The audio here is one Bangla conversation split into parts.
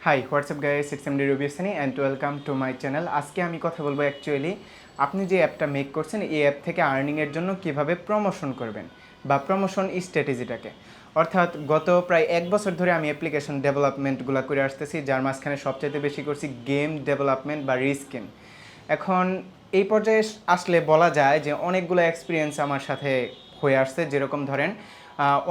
High WhatsApp guys, it's MD Rabisani and welcome to my channel. আজকে আমি কথা বলবো অ্যাকচুয়ালি আপনি যে অ্যাপটা মেক করছেন এই অ্যাপ থেকে আর্নিংয়ের জন্য কিভাবে প্রমোশন করবেন বা প্রমোশন স্ট্র্যাটেজিটাকে। অর্থাৎ গত প্রায় 1 বছর ধরে আমি অ্যাপ্লিকেশন ডেভেলপমেন্টগুলো করে আসতেছি, যার মাঝখানে সবচাইতে বেশি করছি গেম ডেভেলপমেন্ট বা রিস্কিন। এখন এই পর্যায়ে আসলে বলা যায় যে অনেকগুলো এক্সপিরিয়েন্স আমার সাথে হয়ে আসছে। যেরকম ধরেন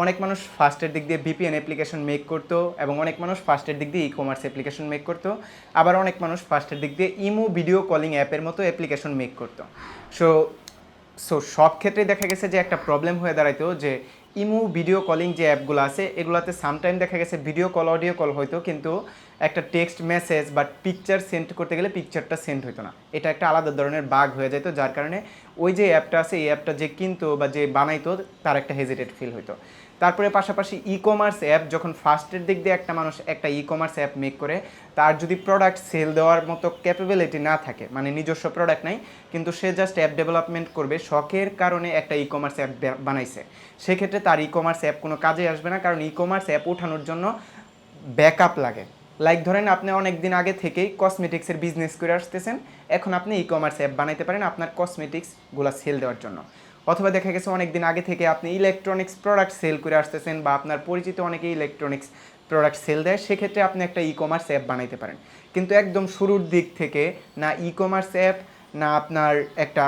অনেক মানুষ ফার্স্টের দিক দিয়ে ভিপিএন অ্যাপ্লিকেশন মেক করতো এবং অনেক মানুষ ফার্স্টের দিক দিয়ে ই কমার্স অ্যাপ্লিকেশন মেক করতো, আবার অনেক মানুষ ফার্স্টের দিক দিয়ে ইমো ভিডিও কলিং অ্যাপের মতো অ্যাপ্লিকেশন মেক করতো। সো সো সব ক্ষেত্রেই দেখা গেছে যে একটা প্রবলেম হয়ে দাঁড়াইতো যে ইমো ভিডিও কলিং যে অ্যাপগুলো আছে এগুলোতে সামটাইম দেখা গেছে ভিডিও কল অডিও কল হয়তো, কিন্তু একটা টেক্সট মেসেজ বা পিকচার সেন্ড করতে গেলে পিকচারটা সেন্ড হতো না। এটা একটা আলাদা ধরনের বাগ হয়ে যেত, যার কারণে ওই যে অ্যাপটা আছে এই অ্যাপটা যে কিনতো বা যে বানাইতো তার একটা হেজিটেট ফিল হতো। তারপরে পাশাপাশি ই কমার্স অ্যাপ যখন ফার্স্টের দিক দিয়ে একটা মানুষ একটা ই কমার্স অ্যাপ মেক করে, তার যদি প্রোডাক্ট সেল দেওয়ার মতো ক্যাপাবিলিটি না থাকে, মানে নিজস্ব প্রোডাক্ট নাই কিন্তু সে জাস্ট অ্যাপ ডেভেলপমেন্ট করবে, শখের কারণে একটা ই কমার্স অ্যাপ বানাইছে, সেক্ষেত্রে তার ই কমার্স অ্যাপ কোনো কাজে আসবে না, কারণ ই কমার্স অ্যাপ ওঠানোর জন্য ব্যাকআপ লাগে। লাইক ধরেন আপনি অনেক দিন আগে থেকেই কসমেটিক্সের বিজনেস করে আসতেছেন, এখন আপনি ই কমার্স অ্যাপ বানাইতে পারেন আপনার কসমেটিক্সগুলো সেল দেওয়ার জন্য। অথবা দেখা গেছে অনেক দিন আগে থেকে আপনি ইলেকট্রনিক্স প্রোডাক্ট সেল করে আসতেছেন বা আপনার পরিচিত অনেকেই ইলেকট্রনিক্স প্রোডাক্ট সেল দেয়, সেক্ষেত্রে আপনি একটা ই কমার্স অ্যাপ বানাইতে পারেন। কিন্তু একদম শুরুর দিক থেকে না ই কমার্স অ্যাপ, না আপনার একটা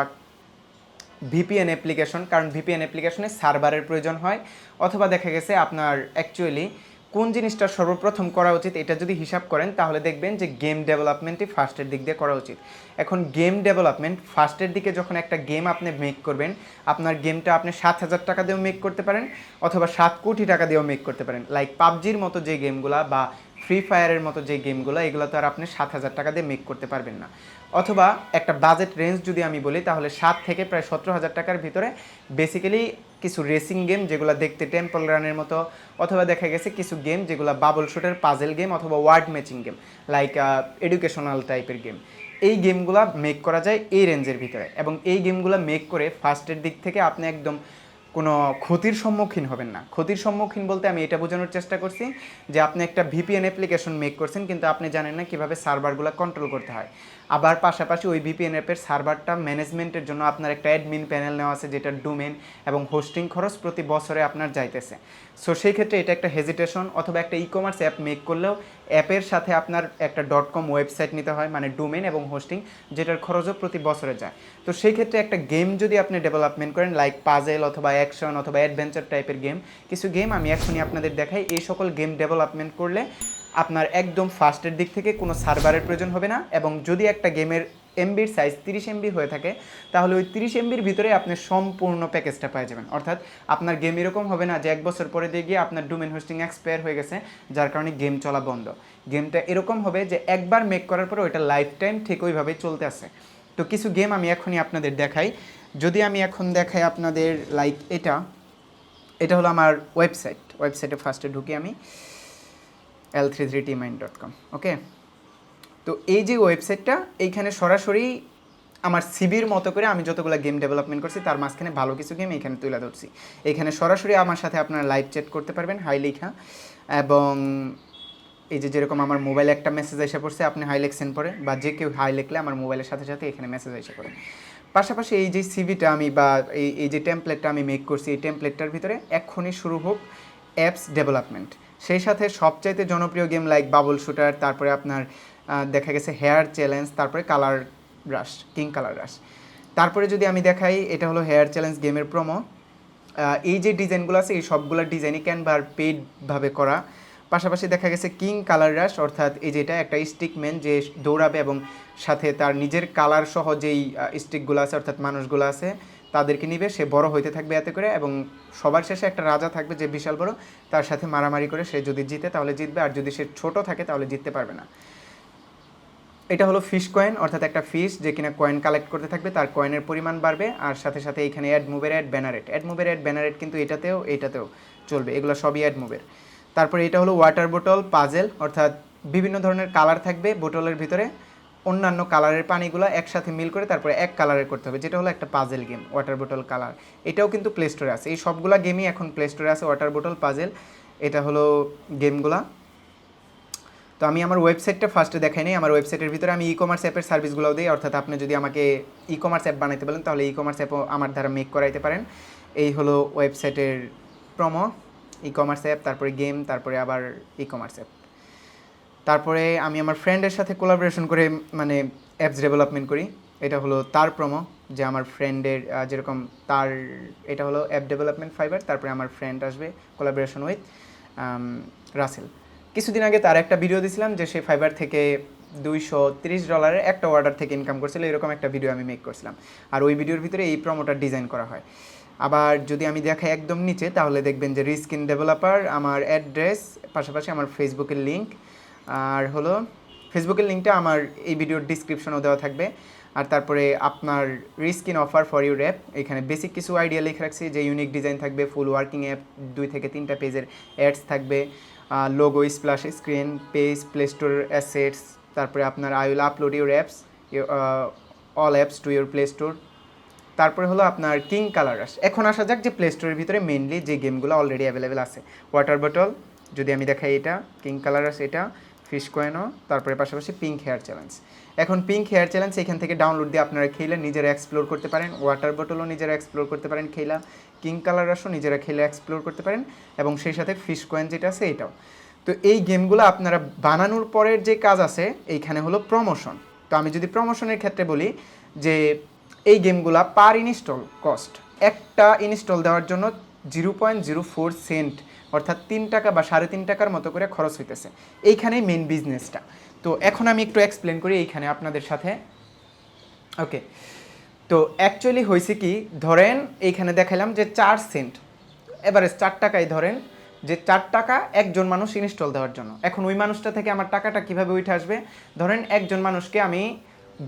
ভিপিএন অ্যাপ্লিকেশন, কারণ ভিপিএন অ্যাপ্লিকেশনে সার্ভারের প্রয়োজন হয়, অথবা দেখা গেছে আপনার অ্যাকচুয়ালি কোন জিনিসটা সর্বপ্রথম করা উচিত এটা যদি হিসাব করেন তাহলে দেখবেন যে গেম ডেভেলপমেন্টই ফার্স্টের দিক দিয়ে করা উচিত। এখন গেম ডেভেলপমেন্ট ফার্স্টের দিকে যখন একটা গেম আপনি মেক করবেন, আপনার গেমটা আপনি 7,000 টাকা দিয়েও মেক করতে পারেন অথবা 7 কোটি টাকা দিয়েও মেক করতে পারেন। লাইক পাবজির মতো যে গেমগুলো বা ফ্রি ফায়ারের মতো যে গেমগুলো, এগুলো তো আর আপনি 7,000 টাকা দিয়ে মেক করতে পারবেন না। অথবা একটা বাজেট রেঞ্জ যদি আমি বলি তাহলে 7 থেকে প্রায় 17,000 টাকার ভিতরে বেসিক্যালি কিছু রেসিং গেম যেগুলো দেখতে টেম্পল রানের মতো, অথবা দেখা গেছে কিছু গেম যেগুলো বাবল শুটের পাজেল গেম অথবা word matching game, like educational টাইপের গেম, এই গেমগুলো মেক করা যায় এই রেঞ্জের ভিতরে। এবং এই গেমগুলো মেক করে ফার্স্টের দিক থেকে আপনি একদম কোনো ক্ষতির সম্মুখীন হবেন না। ক্ষতির সম্মুখীন বলতে আমি এটা বোঝানোর চেষ্টা করছি যে আপনি একটা ভিপিএন অ্যাপ্লিকেশন মেক করছেন কিন্তু আপনি জানেন না কীভাবে সার্ভারগুলো কন্ট্রোল করতে হয়। আবার পাশাপাশি ওই ভিপিএন অ্যাপের সার্ভারটা ম্যানেজমেন্টের জন্য আপনার একটা অ্যাডমিন প্যানেল নেওয়া আছে, যেটা ডোমেন এবং হোস্টিং খরচ প্রতি বছরে আপনার যাইতেছে। সো সেই ক্ষেত্রে এটা একটা হেজিটেশন। অথবা একটা ই কমার্স অ্যাপ মেক করলেও অ্যাপের সাথে আপনার একটা .com ওয়েবসাইট নিতে হয়, মানে ডোমেন এবং হোস্টিং, যেটার খরচও প্রতি বছরে যায়। তো সেই ক্ষেত্রে একটা গেম যদি আপনি ডেভেলপমেন্ট করেন লাইক পাজেল অথবা অ্যাকশন অথবা অ্যাডভেঞ্চার টাইপের গেম, কিছু গেম আমি এখনই আপনাদের দেখাই, এই সকল গেম ডেভেলপমেন্ট করলে আপনার একদম ফার্স্টের দিক থেকে কোনো সার্ভারের প্রয়োজন হবে না। এবং যদি একটা গেমের এমবির সাইজ 30 এমবি হয়ে থাকে তাহলে ওই 30 এমবির ভিতরে আপনি সম্পূর্ণ প্যাকেজটা পেয়ে যাবেন। অর্থাৎ আপনার গেম এরকম হবে না যে 1 বছর পরে দিয়ে গিয়ে আপনার ডোমেন হোস্টিং এক্সপায়ার হয়ে গেছে যার কারণে গেম চলা বন্ধ। গেমটা এরকম হবে যে একবার মেক করার পরে ওইটা লাইফ টাইম ঠিক ওইভাবেই চলতে আছে। তো কিছু গেম আমি এখনই আপনাদের দেখাই। যদি আমি এখন দেখাই আপনাদের, লাইক এটা হলো আমার ওয়েবসাইটে ফার্স্টে ঢুকি আমি l33tmind.com। ওকে, তো এই যে ওয়েবসাইটটা, এইখানে সরাসরি আমার সিবির মতো করে আমি যতগুলো গেম ডেভেলপমেন্ট করছি তার মাঝখানে ভালো কিছু গেম এইখানে তুলে ধরছি। এইখানে সরাসরি আমার সাথে আপনারা লাইভ চ্যাট করতে পারবেন হাই লেখা, এবং এই যে যেরকম আমার মোবাইলে একটা মেসেজ এসে পড়ছে আপনি হাই লেখছেন পরে, বা যে কেউ হাই লিখলে আমার মোবাইলের সাথে সাথে এখানে মেসেজ এসে পড়ে। পাশাপাশি এই যে সিভিটা আমি বা এই যে টেমপ্লেটটা আমি মেক করছি, এই টেমপ্লেটটার ভিতরে এক্ষুনি শুরু হোক অ্যাপস ডেভেলপমেন্ট। সেই সাথে সবচাইতে জনপ্রিয় গেম লাইক বাবল শুটার, তারপরে আপনার দেখা গেছে হেয়ার চ্যালেঞ্জ, তারপরে কালার রাশ, কিং কালার রাশ। তারপরে যদি আমি দেখাই, এটা হলো হেয়ার চ্যালেঞ্জ গেমের প্রোমো। এই যে ডিজাইনগুলো আছে এই সবগুলো ডিজাইনই ক্যানভার পেইডভাবে করা। পাশাপাশি দেখা গেছে কিং কালার রাশ, অর্থাৎ এই যেটা একটা স্টিকম্যান যে দৌড়াবে এবং সাথে তার নিজের কালার সহ যেই স্টিকগুলো আছে অর্থাৎ মানুষগুলো আছে তাদেরকে নিবে, সে বড় হইতে থাকবে এতে করে, এবং সবার শেষে একটা রাজা থাকবে যে বিশাল বড়, তার সাথে মারামারি করে সে যদি জিতে তাহলে জিতবে, আর যদি সে ছোট থাকে তাহলে জিততে পারবে না। এটা হলো ফিশ কয়েন, অর্থাৎ একটা ফিশ যে কিনা কয়েন কালেক্ট করতে থাকবে, তার কয়েনের পরিমাণ বাড়বে, আর সাথে সাথে এখানে অ্যাড মুভের অ্যাড ব্যানারেট কিন্তু এটাতেও চলবে, এগুলো সবই অ্যাড মুভের। তারপরে এটা হলো ওয়াটার বোতল পাজেল, অর্থাৎ বিভিন্ন ধরনের কালার থাকবে বোতলের ভিতরে, অন্যান্য কালারের পানিগুলো একসাথে মিল করে তারপরে এক কালারের করতে হবে, যেটা হলো একটা পাজেল গেম ওয়াটার বোতল কালার। এটাও কিন্তু প্লে স্টোরে আছে, এই সবগুলা গেমই এখন প্লে স্টোরে আছে, ওয়াটার বোতল পাজেল, এটা হলো গেমগুলা। তো আমি আমার ওয়েবসাইটটা ফার্স্টে দেখাই নিই। আমার ওয়েবসাইটের ভিতরে আমি ই কমার্স অ্যাপের সার্ভিসগুলোও দিই, অর্থাৎ আপনি যদি আমাকে ই কমার্স অ্যাপ বানাইতে বলেন তাহলে ই কমার্স অ্যাপও আমার দ্বারা মেক করাইতে পারেন। এই হলো ওয়েবসাইটের প্রোমো, ই কমার্স অ্যাপ, তারপরে গেম, তারপরে আবার ই কমার্স অ্যাপ। তারপরে আমি আমার ফ্রেন্ডের সাথে কোলাবোরেশন করে মানে অ্যাপস ডেভেলপমেন্ট করি। এটা হলো তার প্রোমো, যে আমার ফ্রেন্ডের যেরকম তার, এটা হলো অ্যাপ ডেভেলপমেন্ট ফাইবার। তারপরে আমার ফ্রেন্ড আসবে কোলাবোরেশন উইথ রাসেল। কিছুদিন আগে তার একটা ভিডিও দিয়েছিলাম যে সে ফাইবার থেকে $230 একটা অর্ডার থেকে ইনকাম করছিল, এরকম একটা ভিডিও আমি মেক করছিলাম। আর ওই ভিডিওর ভিতরে এই প্রোমোটার ডিজাইন করা হয়। আবার যদি আমি দেখাই একদম নিচে, তাহলে দেখবেন যে রিস্কিন ডেভেলপার, আমার অ্যাড্রেস, পাশাপাশি আমার ফেসবুকের লিঙ্ক, আর হলো ফেসবুকের লিঙ্কটা আমার এই ভিডিওর ডিসক্রিপশনেও দেওয়া থাকবে। আর তারপরে আপনার রিস্কিন অফার ফর ইউর অ্যাপ, এখানে বেসিক কিছু আইডিয়া লিখে রাখছি, যে ইউনিক ডিজাইন থাকবে, ফুল ওয়ার্কিং অ্যাপ, 2 থেকে 3টা পেজের অ্যাডস থাকবে, logo, splash screen, page, play store assets, তারপরে আপনার I will upload your apps, all apps to your play store. তারপরে হলো আপনার কিং কালার রাশ। এখন আসা যাক যে প্লে স্টোরের ভিতরে মেনলি যে গেমগুলো অলরেডি অ্যাভেলেবেল আছে। ওয়াটার বটল, যদি আমি দেখাই এটা কিং কালার রাশ, এটা ফিশ কয়েনও, তারপরে পাশাপাশি পিঙ্ক হেয়ার চ্যালেঞ্জ। এখন পিঙ্ক হেয়ার চ্যালেঞ্জ এখান থেকে ডাউনলোড দিয়ে আপনারা খেলে নিজেরা এক্সপ্লোর করতে পারেন। ওয়াটার বটলও নিজেরা এক্সপ্লোর করতে পারেন খেলা, কিং কালার রাশও নিজেরা খেলে এক্সপ্লোর করতে পারেন, এবং সেই সাথে ফিশ কয়েন যেটা আছে এটাও। তো এই গেমগুলো আপনারা বানানোর পরের যে কাজ আছে এইখানে হলো প্রমোশন। তো আমি যদি প্রমোশনের ক্ষেত্রে বলি যে এই গেমগুলো পার ইনস্টল কস্ট, একটা ইনস্টল দেওয়ার জন্য 0.04 সেন্ট, অর্থাৎ 3 টাকা বা 3.5 টাকার মতো করে খরচ হইতেছে। এইখানেই মেন বিজনেসটা। তো এখন আমি একটু এক্সপ্লেন করি এইখানে আপনাদের সাথে। ওকে, তো অ্যাকচুয়ালি হয়েছে কি, ধরেন এইখানে দেখালাম যে 4 সেন্ট, এভারেজ 4 টাকায় ধরেন যে 4 টাকা একজন মানুষ ইনস্টল দেওয়ার জন্য। এখন ওই মানুষটা থেকে আমার টাকাটা কীভাবে উঠে আসবে? ধরেন একজন মানুষকে আমি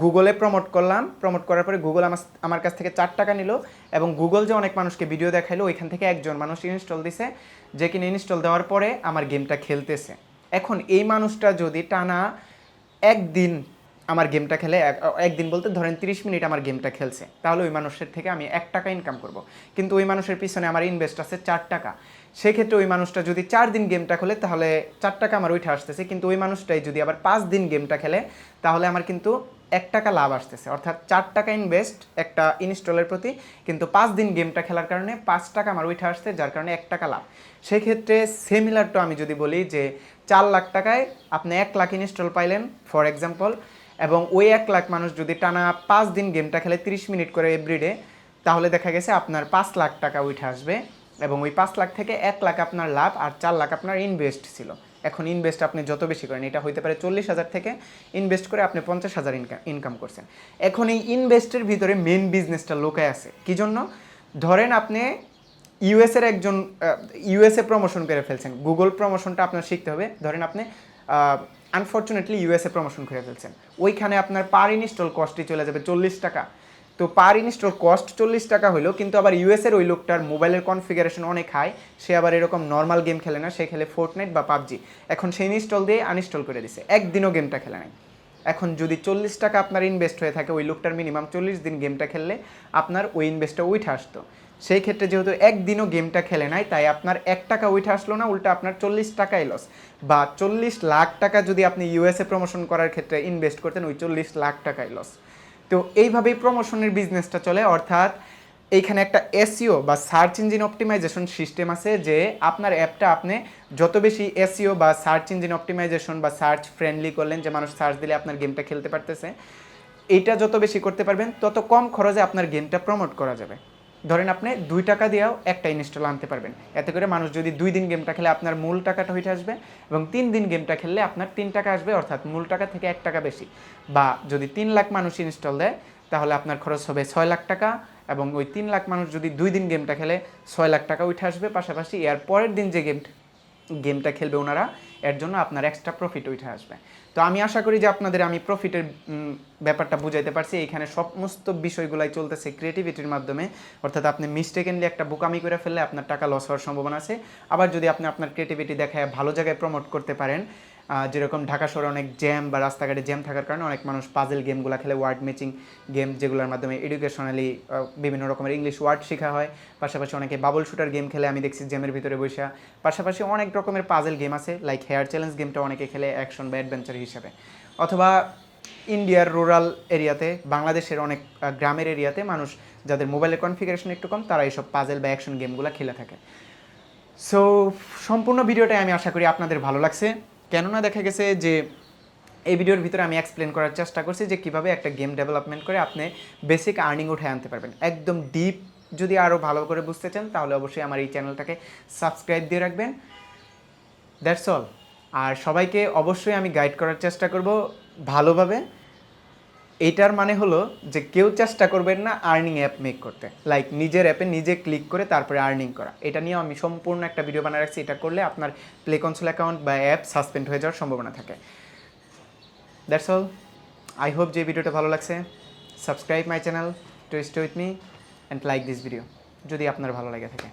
গুগলে প্রমোট করলাম, প্রমোট করার পরে গুগল আমার কাছ থেকে 4 টাকা নিল, এবং গুগল যে অনেক মানুষকে ভিডিও দেখাইলো ওইখান থেকে একজন মানুষ ইনস্টল দিছে, যে কিনা ইনস্টল দেওয়ার পরে আমার গেমটা খেলতেছে। এখন এই মানুষটা যদি টানা একদিন আমার গেমটা খেলে, একদিন বলতে ধরেন 30 মিনিট আমার গেমটা খেলছে, তাহলে ওই মানুষের থেকে আমি 1 টাকা ইনকাম করব। কিন্তু ওই মানুষের পিছনে আমার ইনভেস্ট আছে 4 টাকা। সেক্ষেত্রে ওই মানুষটা যদি 4 দিন গেমটা খেলে তাহলে 4 টাকা আমার উঠে আসতেছে, কিন্তু ওই মানুষটাই যদি আবার 5 দিন গেমটা খেলে তাহলে আমার কিন্তু 1 টাকা লাভ আসতেছে। অর্থাৎ 4 টাকা ইনভেস্ট একটা ইনস্টলের প্রতি, কিন্তু 5 দিন গেমটা খেলার কারণে 5 টাকা আমার উঠে আসছে, যার কারণে 1 টাকা লাভ। সেক্ষেত্রে সিমিলার টু আমি যদি বলি যে 4 লাখ টাকায় আপনি 1 লাখ ইনস্টল পাইলেন ফর এক্সাম্পল, এবং ওই 1 লাখ মানুষ যদি টানা 5 দিন গেমটা খেলে 30 মিনিট করে এভরিডে, তাহলে দেখা গেছে আপনার 5 লাখ টাকা উঠে আসবে, এবং ওই 5 লাখ থেকে 1 লাখ আপনার লাভ আর 4 লাখ আপনার ইনভেস্ট ছিল। এখন ইনভেস্ট আপনি যত বেশি করেন, এটা হইতে পারে 40,000 থেকে ইনভেস্ট করে আপনি 50,000 ইনকাম করছেন। এখন এই ইনভেস্টের ভিতরে মেন বিজনেসটা লোকায় আছে কি জন্য? ধরেন আপনি ইউএসের একজন ইউএসএ প্রমোশন করে ফেলছেন, গুগল প্রমোশনটা আপনার শিখতে হবে। ধরেন আপনি আনফর্চুনেটলি ইউএসএ প্রমোশন করে ফেলছেন, ওইখানে আপনার পার ইনস্টল কস্টই চলে যাবে 40 টাকা। তো পার ইনস্টল কস্ট 40 টাকা হলো, কিন্তু আবার ইউএসের ওই লোকটার মোবাইলের কনফিগারেশন অনেক হাই, সে আবার এরকম নর্মাল গেম খেলে না, সে খেলে ফোর্টনাইট বা পাবজি। এখন সে ইনস্টল দিয়ে আনইনস্টল করে দিছে, একদিনও গেমটা খেলে নাই। এখন যদি 40 টাকা আপনার ইনভেস্ট হয়ে থাকে, ওই লোকটার মিনিমাম 40 দিন গেমটা খেললে আপনার ওই ইনভেস্টটা উঠে আসতো। সেই ক্ষেত্রে যেহেতু একদিনও গেমটা খেলে নাই, তাই আপনার 1 টাকা উঠে আসলো না, উল্টা আপনার 40 টাকাই লস। বা 40 লাখ টাকা যদি আপনি ইউএসএ প্রমোশন করার ক্ষেত্রে ইনভেস্ট করতেন, ওই 40 লাখ টাকাই লস। তো এইভাবেই প্রমোশনের বিজনেসটা চলে। অর্থাৎ এইখানে একটা এসইও বা সার্চ ইঞ্জিন অপটিমাইজেশন সিস্টেম আছে, যে আপনার অ্যাপটা আপনি যত বেশি এসইও বা সার্চ ইঞ্জিন অপটিমাইজেশন বা সার্চ ফ্রেন্ডলি করলেন, যে মানুষ সার্চ দিলে আপনার গেমটা খেলতে পারতেছে, এইটা যত বেশি করতে পারবেন তত কম খরচে আপনার গেমটা প্রমোট করা যাবে। ধরেন আপনি 2 টাকা দিয়েও একটা ইনস্টল আনতে পারবেন, এতে করে মানুষ যদি 2 দিন গেমটা খেলে আপনার মূল টাকাটা হইতে আসবে, এবং 3 দিন গেমটা খেললে আপনার 3 টাকা আসবে, অর্থাৎ মূল টাকা থেকে 1 টাকা বেশি। বা যদি 3 লাখ মানুষ ইনস্টল দেয় তাহলে আপনার খরচ হবে 6 লাখ টাকা, এবং ওই 3 লাখ মানুষ যদি 2 দিন গেমটা খেলে 6 লাখ টাকা উঠে আসবে। পাশাপাশি এর পরের দিন যে গেমটা খেলবে ওনারা, এর জন্য আপনার এক্সট্রা প্রফিট উঠে আসবে। তো আমি আশা করি যে আপনাদের আমি প্রফিটের ব্যাপারটা বুঝাইতে পারছি। এইখানে সমস্ত বিষয়গুলাই চলতেছে ক্রিয়েটিভিটির মাধ্যমে, অর্থাৎ আপনি মিস্টেকেনলি একটা বোকামি করে ফেললে আপনার টাকা লস হওয়ার সম্ভাবনা আছে। আবার যদি আপনি আপনার ক্রিয়েটিভিটি দেখায় ভালো জায়গায় প্রমোট করতে পারেন, যেরকম ঢাকা শহরে অনেক জ্যাম বা রাস্তাঘাটে জ্যাম থাকার কারণে অনেক মানুষ পাজেল গেমগুলো খেলে, ওয়ার্ড ম্যাচিং গেম, যেগুলোর মাধ্যমে এডুকেশনালি বিভিন্ন রকমের ইংলিশ ওয়ার্ড শেখা হয়। পাশাপাশি অনেকে বাবল শুটার গেম খেলে, আমি দেখছি জ্যামের ভিতরে বসে। পাশাপাশি অনেক রকমের পাজেল গেম আছে, লাইক হেয়ার চ্যালেঞ্জ গেমটা অনেকে খেলে অ্যাকশন বা অ্যাডভেঞ্চার হিসাবে। অথবা ইন্ডিয়ার রুরাল এরিয়াতে, বাংলাদেশের অনেক গ্রামের এরিয়াতে মানুষ যাদের মোবাইলের কনফিগারেশন একটু কম, তারা এইসব পাজেল বা অ্যাকশন গেমগুলো খেলে থাকে। সো সম্পূর্ণ ভিডিওটাই আমি আশা করি আপনাদের ভালো লাগছে, কেননা দেখা গেছে যে এই ভিডিওর ভিতরে আমি এক্সপ্লেন করার চেষ্টা করছি যে কীভাবে একটা গেম ডেভেলপমেন্ট করে আপনি বেসিক আর্নিং উঠে আনতে পারবেন। একদম ডিপ যদি আরও ভালো করে বুঝতে চান তাহলে অবশ্যই আমার এই চ্যানেলটাকে সাবস্ক্রাইব দিয়ে রাখবেন। That's all. আর সবাইকে অবশ্যই আমি গাইড করার চেষ্টা করব ভালোভাবে। এইটার মানে হলো যে কেউ চেষ্টা করবেন না আর্নিং অ্যাপ মেক করতে, লাইক নিজের অ্যাপে নিজে ক্লিক করে তারপরে আর্নিং করা। এটা নিয়ে আমি সম্পূর্ণ একটা ভিডিও বানিয়ে রাখছি। এটা করলে আপনার প্লে কনসোল অ্যাকাউন্ট বা অ্যাপ সাসপেন্ড হয়ে যাওয়ার সম্ভাবনা থাকে। That's all. আই হোপ যে ভিডিওটা ভালো লাগছে। Subscribe my channel to stay with me and like this video যদি আপনার ভালো লাগে থাকে।